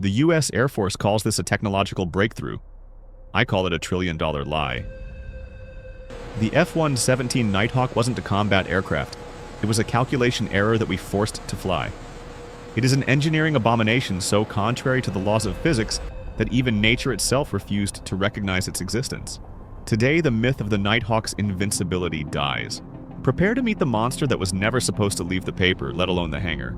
The US Air Force calls this a technological breakthrough. I call it a trillion-dollar lie. The F-117 Nighthawk wasn't a combat aircraft. It was a calculation error that we forced to fly. It is an engineering abomination so contrary to the laws of physics that even nature itself refused to recognize its existence. Today, the myth of the Nighthawk's invincibility dies. Prepare to meet the monster that was never supposed to leave the paper, let alone the hangar.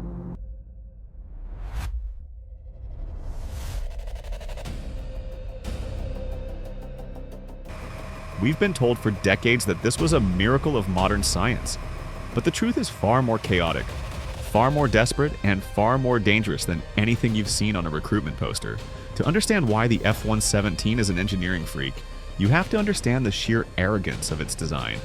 We've been told for decades that this was a miracle of modern science. But the truth is far more chaotic, far more desperate, and far more dangerous than anything you've seen on a recruitment poster. To understand why the F-117 is an engineering freak, you have to understand the sheer arrogance of its design.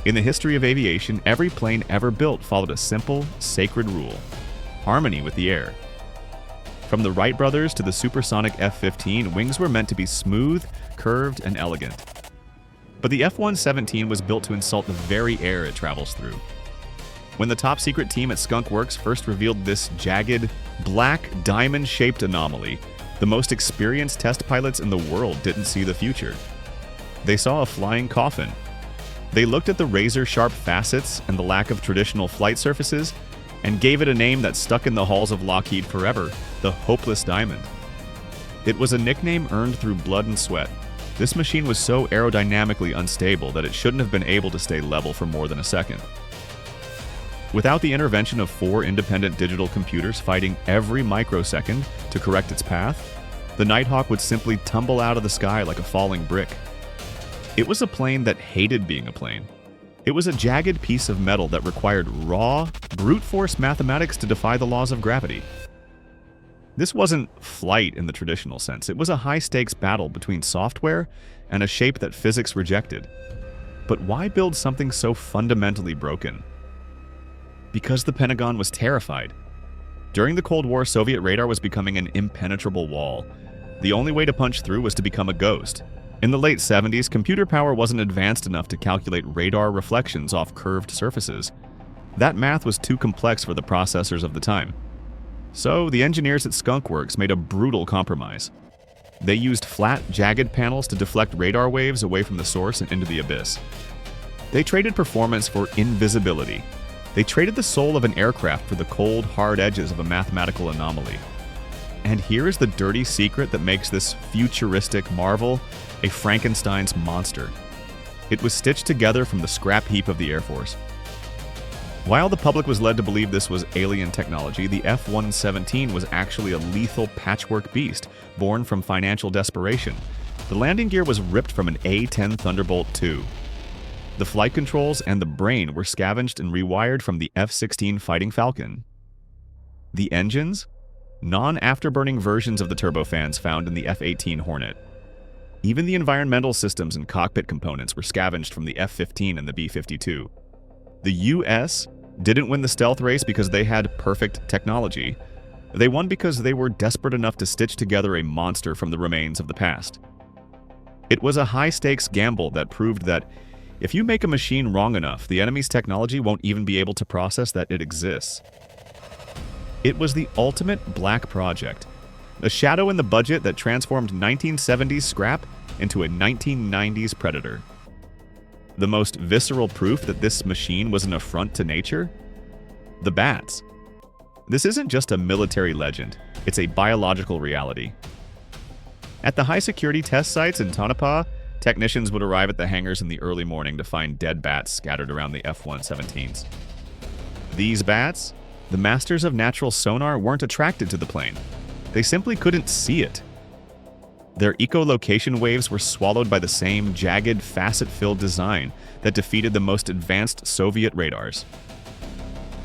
In the history of aviation, every plane ever built followed a simple, sacred rule: harmony with the air. From the Wright brothers to the supersonic F-15, wings were meant to be smooth, curved, and elegant. But the F-117 was built to insult the very air it travels through. When the top-secret team at Skunk Works first revealed this jagged, black, diamond-shaped anomaly, the most experienced test pilots in the world didn't see the future. They saw a flying coffin. They looked at the razor-sharp facets and the lack of traditional flight surfaces and gave it a name that stuck in the halls of Lockheed forever: the Hopeless Diamond. It was a nickname earned through blood and sweat. This machine was so aerodynamically unstable that it shouldn't have been able to stay level for more than a second. Without the intervention of 4 independent digital computers fighting every microsecond to correct its path, the Nighthawk would simply tumble out of the sky like a falling brick. It was a plane that hated being a plane. It was a jagged piece of metal that required raw, brute force mathematics to defy the laws of gravity. This wasn't flight in the traditional sense. It was a high-stakes battle between software and a shape that physics rejected. But why build something so fundamentally broken? Because the Pentagon was terrified. During the Cold War, Soviet radar was becoming an impenetrable wall. The only way to punch through was to become a ghost. In the late 70s, computer power wasn't advanced enough to calculate radar reflections off curved surfaces. That math was too complex for the processors of the time. So, the engineers at Skunk Works made a brutal compromise. They used flat, jagged panels to deflect radar waves away from the source and into the abyss. They traded performance for invisibility. They traded the soul of an aircraft for the cold, hard edges of a mathematical anomaly. And here is the dirty secret that makes this futuristic marvel a Frankenstein's monster. It was stitched together from the scrap heap of the Air Force. While the public was led to believe this was alien technology, the F-117 was actually a lethal patchwork beast born from financial desperation. The landing gear was ripped from an A-10 Thunderbolt II. The flight controls and the brain were scavenged and rewired from the F-16 Fighting Falcon. The engines? Non-afterburning versions of the turbofans found in the F-18 Hornet. Even the environmental systems and cockpit components were scavenged from the F-15 and the B-52. The U.S. didn't win the stealth race because they had perfect technology. They won because they were desperate enough to stitch together a monster from the remains of the past. It was a high-stakes gamble that proved that if you make a machine wrong enough, the enemy's technology won't even be able to process that it exists. It was the ultimate black project, a shadow in the budget that transformed 1970s scrap into a 1990s predator. The most visceral proof that this machine was an affront to nature? The bats. This isn't just a military legend, it's a biological reality. At the high-security test sites in Tonopah, technicians would arrive at the hangars in the early morning to find dead bats scattered around the F-117s. These bats, the masters of natural sonar, weren't attracted to the plane. They simply couldn't see it. Their echolocation waves were swallowed by the same jagged, facet-filled design that defeated the most advanced Soviet radars.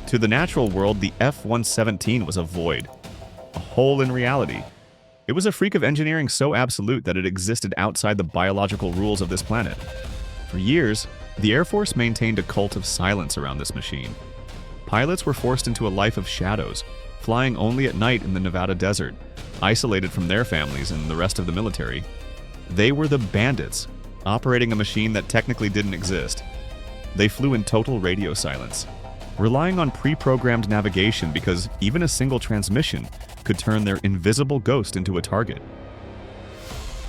To the natural world, the F-117 was a void, a hole in reality. It was a freak of engineering so absolute that it existed outside the biological rules of this planet. For years, the Air Force maintained a cult of silence around this machine. Pilots were forced into a life of shadows, flying only at night in the Nevada desert, isolated from their families and the rest of the military. They were the bandits, operating a machine that technically didn't exist. They flew in total radio silence, relying on pre-programmed navigation because even a single transmission could turn their invisible ghost into a target.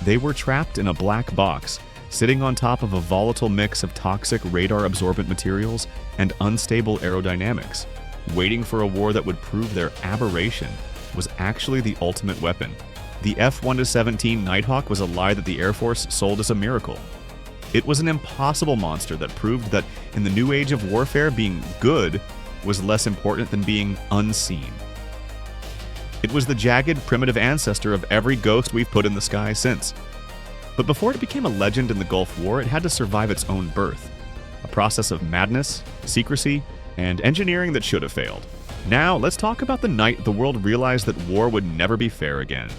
They were trapped in a black box, sitting on top of a volatile mix of toxic radar-absorbent materials and unstable aerodynamics. Waiting for a war that would prove their aberration was actually the ultimate weapon. The F-117 Nighthawk was a lie that the Air Force sold as a miracle. It was an impossible monster that proved that in the new age of warfare, being good was less important than being unseen. It was the jagged, primitive ancestor of every ghost we've put in the sky since. But before it became a legend in the Gulf War, it had to survive its own birth. A process of madness, secrecy, and engineering that should have failed. Now, let's talk about the night the world realized that war would never be fair again.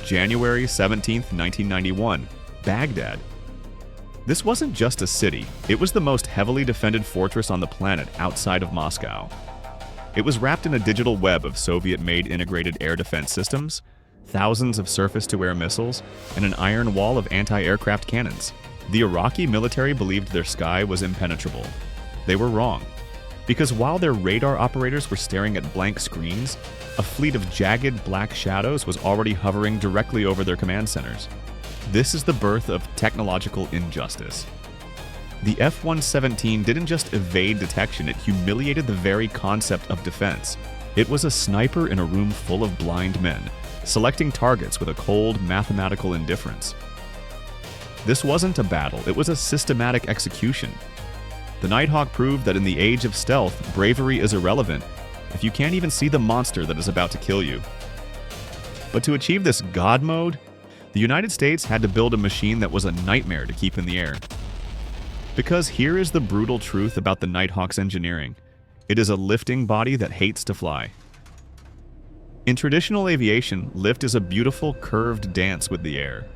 January 17th, 1991, Baghdad. This wasn't just a city, it was the most heavily defended fortress on the planet outside of Moscow. It was wrapped in a digital web of Soviet-made integrated air defense systems, thousands of surface-to-air missiles, and an iron wall of anti-aircraft cannons. The Iraqi military believed their sky was impenetrable. They were wrong. Because while their radar operators were staring at blank screens, a fleet of jagged black shadows was already hovering directly over their command centers. This is the birth of technological injustice. The F-117 didn't just evade detection, it humiliated the very concept of defense. It was a sniper in a room full of blind men, selecting targets with a cold, mathematical indifference. This wasn't a battle, it was a systematic execution. The Nighthawk proved that in the age of stealth, bravery is irrelevant if you can't even see the monster that is about to kill you. But to achieve this God mode, the United States had to build a machine that was a nightmare to keep in the air. Because here is the brutal truth about the Nighthawk's engineering. It is a lifting body that hates to fly. In traditional aviation, lift is a beautiful curved dance with the air.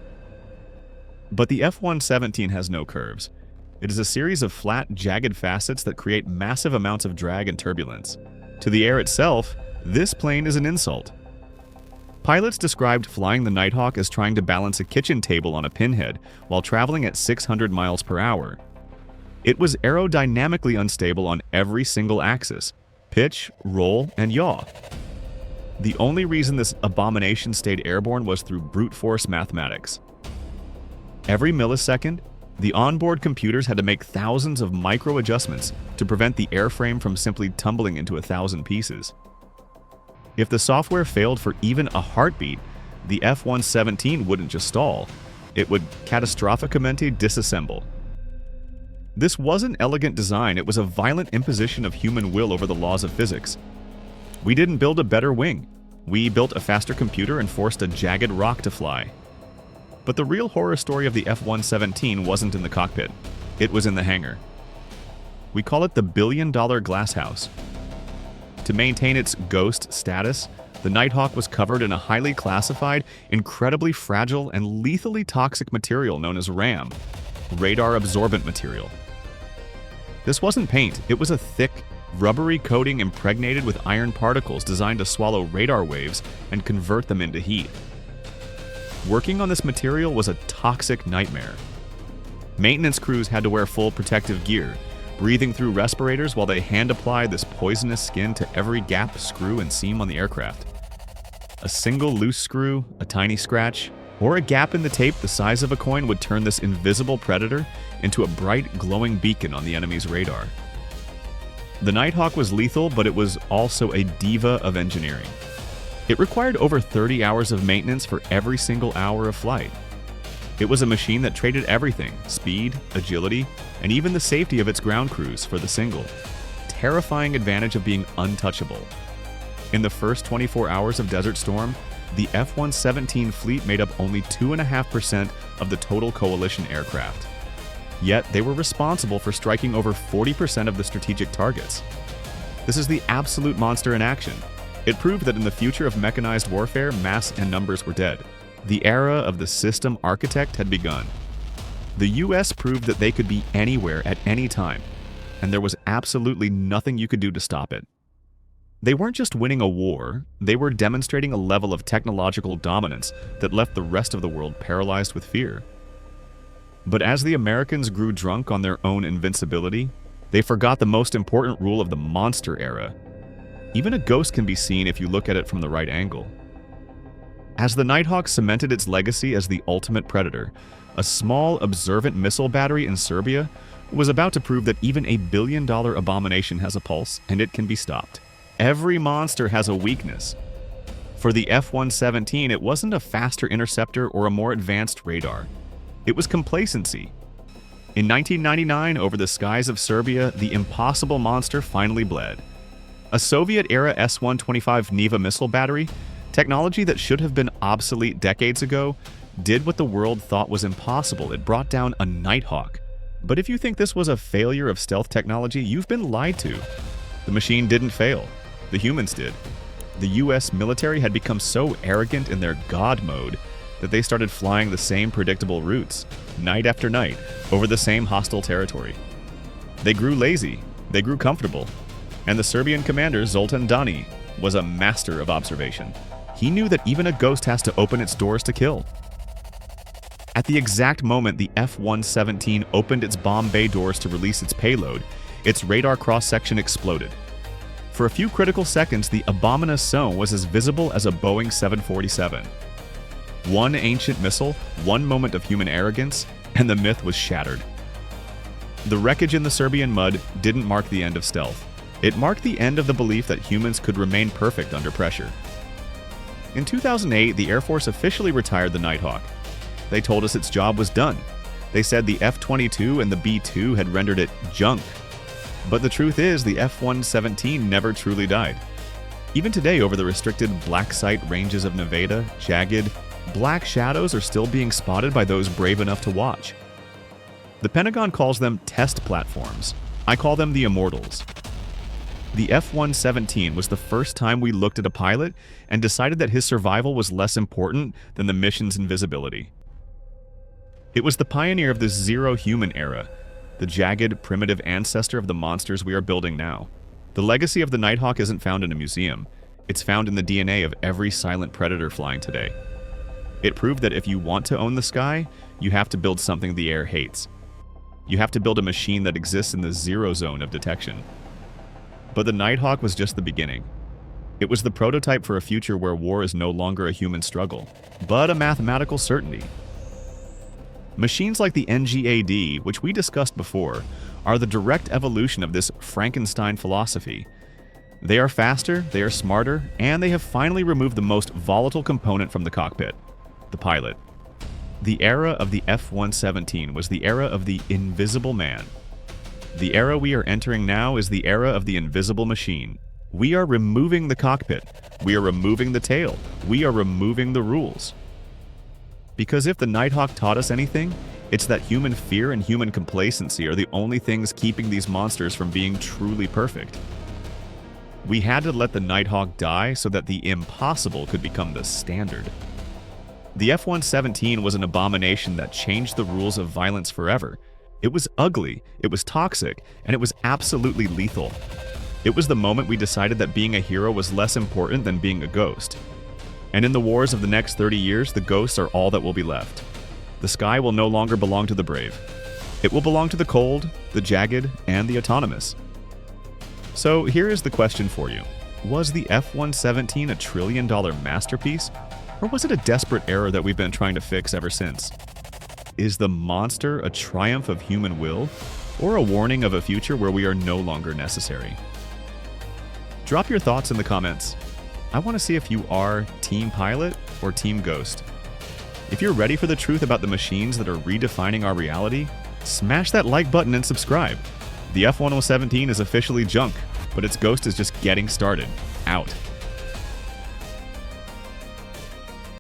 But the F-117 has no curves. It is a series of flat, jagged facets that create massive amounts of drag and turbulence. To the air itself, this plane is an insult. Pilots described flying the Nighthawk as trying to balance a kitchen table on a pinhead while traveling at 600 miles per hour. It was aerodynamically unstable on every single axis: pitch, roll, and yaw. The only reason this abomination stayed airborne was through brute force mathematics. Every millisecond, the onboard computers had to make thousands of micro adjustments to prevent the airframe from simply tumbling into 1,000 pieces. If the software failed for even a heartbeat, the F-117 wouldn't just stall, it would catastrophicamente disassemble. This wasn't elegant design, it was a violent imposition of human will over the laws of physics. We didn't build a better wing. We built a faster computer and forced a jagged rock to fly. But the real horror story of the F-117 wasn't in the cockpit. It was in the hangar. We call it the billion-dollar glass house. To maintain its ghost status, the Nighthawk was covered in a highly classified, incredibly fragile, and lethally toxic material known as RAM, radar-absorbent material. This wasn't paint, it was a thick, rubbery coating impregnated with iron particles designed to swallow radar waves and convert them into heat. Working on this material was a toxic nightmare. Maintenance crews had to wear full protective gear, breathing through respirators while they hand-applied this poisonous skin to every gap, screw, and seam on the aircraft. A single loose screw, a tiny scratch, or a gap in the tape the size of a coin would turn this invisible predator into a bright, glowing beacon on the enemy's radar. The Nighthawk was lethal, but it was also a diva of engineering. It required over 30 hours of maintenance for every single hour of flight. It was a machine that traded everything: speed, agility, and even the safety of its ground crews for the single, terrifying advantage of being untouchable. In the first 24 hours of Desert Storm, the F-117 fleet made up only 2.5% of the total coalition aircraft. Yet, they were responsible for striking over 40% of the strategic targets. This is the absolute monster in action. It proved that in the future of mechanized warfare, mass and numbers were dead. The era of the system architect had begun. The US proved that they could be anywhere at any time, and there was absolutely nothing you could do to stop it. They weren't just winning a war, they were demonstrating a level of technological dominance that left the rest of the world paralyzed with fear. But as the Americans grew drunk on their own invincibility, they forgot the most important rule of the monster era. Even a ghost can be seen if you look at it from the right angle. As the Nighthawk cemented its legacy as the ultimate predator, a small, observant missile battery in Serbia was about to prove that even a billion-dollar abomination has a pulse, and it can be stopped. Every monster has a weakness. For the F-117, it wasn't a faster interceptor or a more advanced radar. It was complacency. In 1999, over the skies of Serbia, the impossible monster finally bled. A Soviet-era S-125 Neva missile battery, technology that should have been obsolete decades ago, did what the world thought was impossible. It brought down a Nighthawk. But if you think this was a failure of stealth technology, you've been lied to. The machine didn't fail. The humans did. The US military had become so arrogant in their God mode that they started flying the same predictable routes, night after night, over the same hostile territory. They grew lazy, they grew comfortable, and the Serbian commander Zoltan Dani was a master of observation. He knew that even a ghost has to open its doors to kill. At the exact moment the F-117 opened its bomb bay doors to release its payload, its radar cross-section exploded. For a few critical seconds, the Abomination was as visible as a Boeing 747. One ancient missile, one moment of human arrogance, and the myth was shattered. The wreckage in the Serbian mud didn't mark the end of stealth. It marked the end of the belief that humans could remain perfect under pressure. In 2008, the Air Force officially retired the Nighthawk. They told us its job was done. They said the F-22 and the B-2 had rendered it junk. But the truth is, the F-117 never truly died. Even today, over the restricted black site ranges of Nevada, jagged, black shadows are still being spotted by those brave enough to watch. The Pentagon calls them test platforms. I call them the Immortals. The F-117 was the first time we looked at a pilot and decided that his survival was less important than the mission's invisibility. It was the pioneer of the zero-human era, the jagged, primitive ancestor of the monsters we are building now. The legacy of the Nighthawk isn't found in a museum. It's found in the DNA of every silent predator flying today. It proved that if you want to own the sky, you have to build something the air hates. You have to build a machine that exists in the zero zone of detection. But the Nighthawk was just the beginning. It was the prototype for a future where war is no longer a human struggle, but a mathematical certainty. Machines like the NGAD, which we discussed before, are the direct evolution of this Frankenstein philosophy. They are faster, they are smarter, and they have finally removed the most volatile component from the cockpit, the pilot. The era of the F-117 was the era of the invisible man. The era we are entering now is the era of the invisible machine. We are removing the cockpit. We are removing the tail. We are removing the rules. Because if the Nighthawk taught us anything, it's that human fear and human complacency are the only things keeping these monsters from being truly perfect. We had to let the Nighthawk die so that the impossible could become the standard. The F-117 was an abomination that changed the rules of violence forever. It was ugly, it was toxic, and it was absolutely lethal. It was the moment we decided that being a hero was less important than being a ghost. And in the wars of the next 30 years, the ghosts are all that will be left. The sky will no longer belong to the brave. It will belong to the cold, the jagged, and the autonomous. So here is the question for you. Was the F-117 a trillion-dollar masterpiece? Or was it a desperate error that we've been trying to fix ever since? Is the monster a triumph of human will, or a warning of a future where we are no longer necessary? Drop your thoughts in the comments. I want to see if you are Team Pilot or Team Ghost. If you're ready for the truth about the machines that are redefining our reality, smash that like button and subscribe. The F-117 is officially junk, but its ghost is just getting started. Out.